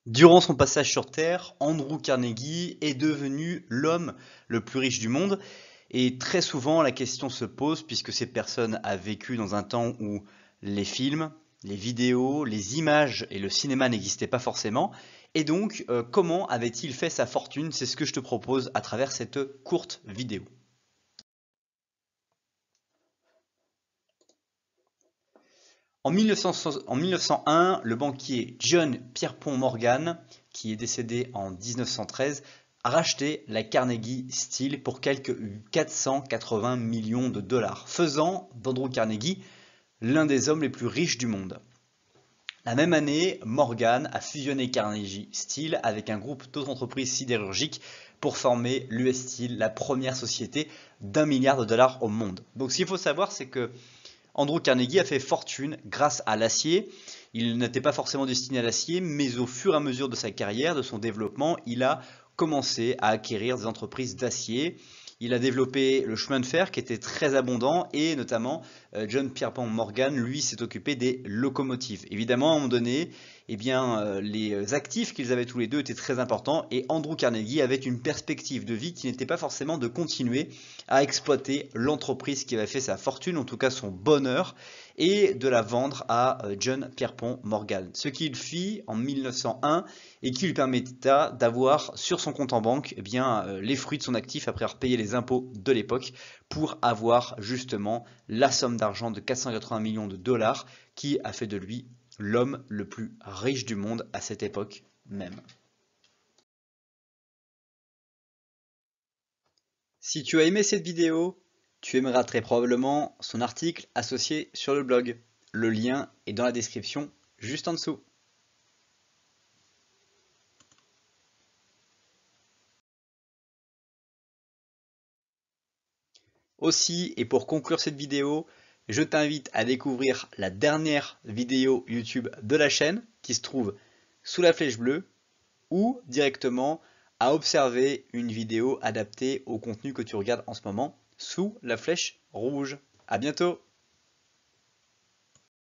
Durant son passage sur Terre, Andrew Carnegie est devenu l'homme le plus riche du monde. Et très souvent, la question se pose, puisque cette personne a vécu dans un temps où les films, les vidéos, les images et le cinéma n'existaient pas forcément. Et donc, comment avait-il fait sa fortune? C'est ce que je te propose à travers cette courte vidéo. En 1901, le banquier John Pierpont Morgan, qui est décédé en 1913, a racheté la Carnegie Steel pour quelques 480 millions de dollars, faisant d'Andrew Carnegie l'un des hommes les plus riches du monde. La même année, Morgan a fusionné Carnegie Steel avec un groupe d'autres entreprises sidérurgiques pour former l'US Steel, la première société d'1 milliard de dollars au monde. Donc ce qu'il faut savoir, c'est que Andrew Carnegie a fait fortune grâce à l'acier. Il n'était pas forcément destiné à l'acier, mais au fur et à mesure de sa carrière, de son développement, il a commencé à acquérir des entreprises d'acier. Il a développé le chemin de fer qui était très abondant et notamment John Pierpont Morgan, lui, s'est occupé des locomotives. Évidemment, à un moment donné, eh bien, les actifs qu'ils avaient tous les deux étaient très importants et Andrew Carnegie avait une perspective de vie qui n'était pas forcément de continuer à exploiter l'entreprise qui avait fait sa fortune, en tout cas son bonheur, et de la vendre à John Pierpont Morgan. Ce qu'il fit en 1901 et qui lui permettra d'avoir sur son compte en banque les fruits de son actif après avoir payé les impôts de l'époque pour avoir justement la somme d'argent de 480 millions de dollars qui a fait de lui l'homme le plus riche du monde à cette époque même. Si tu as aimé cette vidéo, tu aimeras très probablement son article associé sur le blog. Le lien est dans la description juste en dessous. Aussi, et pour conclure cette vidéo, je t'invite à découvrir la dernière vidéo YouTube de la chaîne qui se trouve sous la flèche bleue ou directement à observer une vidéo adaptée au contenu que tu regardes en ce moment sous la flèche rouge. À bientôt!